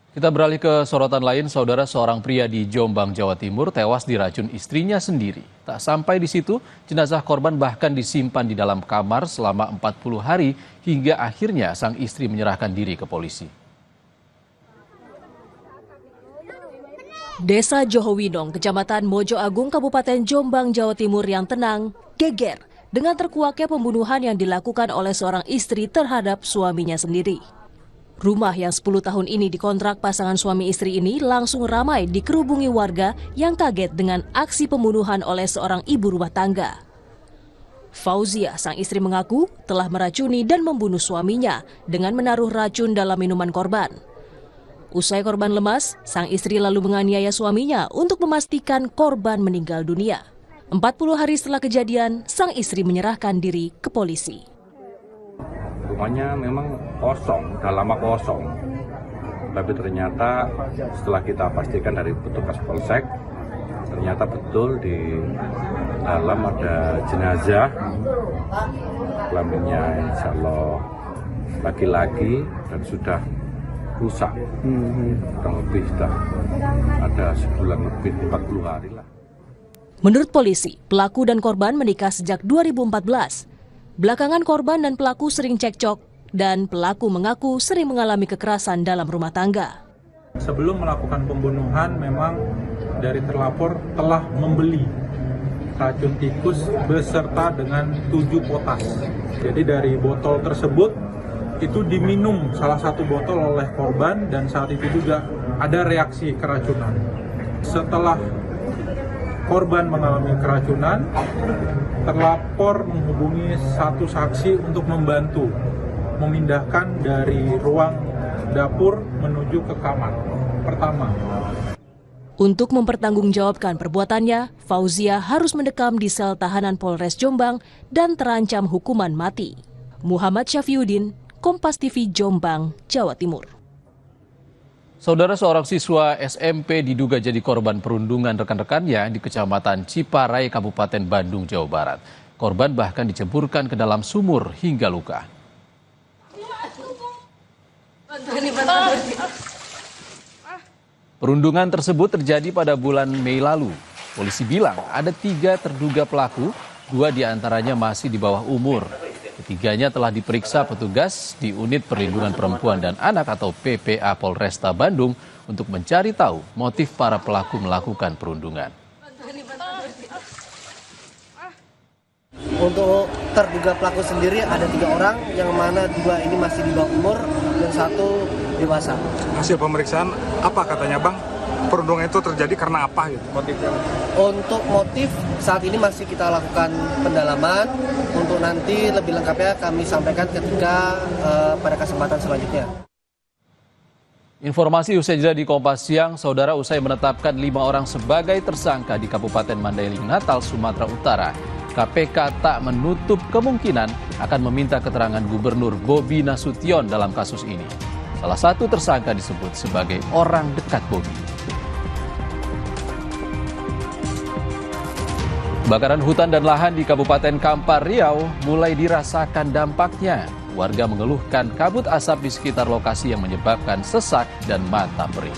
Kita beralih ke sorotan lain, saudara seorang pria di Jombang, Jawa Timur tewas diracun istrinya sendiri. Tak sampai di situ, jenazah korban bahkan disimpan di dalam kamar selama 40 hari hingga akhirnya sang istri menyerahkan diri ke polisi. Desa Johowinong, Kecamatan Mojo Agung, Kabupaten Jombang, Jawa Timur yang tenang, geger dengan terkuaknya pembunuhan yang dilakukan oleh seorang istri terhadap suaminya sendiri. Rumah yang 10 tahun ini dikontrak pasangan suami istri ini langsung ramai dikerubungi warga yang kaget dengan aksi pembunuhan oleh seorang ibu rumah tangga. Fauzia, sang istri, mengaku telah meracuni dan membunuh suaminya dengan menaruh racun dalam minuman korban. Usai korban lemas, sang istri lalu menganiaya suaminya untuk memastikan korban meninggal dunia. 40 hari setelah kejadian, sang istri menyerahkan diri ke polisi. Rumahnya memang kosong, udah lama kosong. Tapi ternyata setelah kita pastikan dari petugas polsek, ternyata betul di dalam ada jenazah. Kelaminnya insya Allah laki-laki dan sudah rusak. Kurang lebih sudah ada sebulan lebih, 40 hari lah. Menurut polisi, pelaku dan korban menikah sejak 2014. Belakangan korban dan pelaku sering cekcok dan pelaku mengaku sering mengalami kekerasan dalam rumah tangga. Sebelum melakukan pembunuhan, memang dari terlapor telah membeli racun tikus beserta dengan 7 potas. Jadi dari botol tersebut itu diminum salah satu botol oleh korban dan saat itu juga ada reaksi keracunan. Setelah korban mengalami keracunan, terlapor menghubungi satu saksi untuk membantu memindahkan dari ruang dapur menuju ke kamar pertama. Untuk mempertanggungjawabkan perbuatannya, Fauzia harus mendekam di sel tahanan Polres Jombang dan terancam hukuman mati. Muhammad Syafiuddin, Kompas TV Jombang, Jawa Timur. Saudara, seorang siswa SMP diduga jadi korban perundungan rekan-rekannya di Kecamatan Ciparai, Kabupaten Bandung, Jawa Barat. Korban bahkan diceburkan ke dalam sumur hingga luka. Perundungan tersebut terjadi pada bulan Mei lalu. Polisi bilang ada 3 terduga pelaku, 2 diantaranya masih di bawah umur. Ketiganya telah diperiksa petugas di Unit Perlindungan Perempuan dan Anak atau PPA Polresta Bandung untuk mencari tahu motif para pelaku melakukan perundungan. Untuk terduga pelaku sendiri ada 3 orang, yang mana 2 ini masih di bawah umur dan 1 dewasa. Hasil pemeriksaan apa katanya, Bang? Perundungan itu terjadi karena apa gitu motifnya? Untuk motif saat ini masih kita lakukan pendalaman. Untuk nanti lebih lengkapnya kami sampaikan ketika pada kesempatan selanjutnya. Informasi usai jeda di Kompas Siang, saudara, usai menetapkan 5 orang sebagai tersangka di Kabupaten Mandailing, Natal, Sumatera Utara, KPK tak menutup kemungkinan akan meminta keterangan Gubernur Bobi Nasution dalam kasus ini. Salah satu tersangka disebut sebagai orang dekat Bobi. Kebakaran hutan dan lahan di Kabupaten Kampar, Riau mulai dirasakan dampaknya. Warga mengeluhkan kabut asap di sekitar lokasi yang menyebabkan sesak dan mata perih.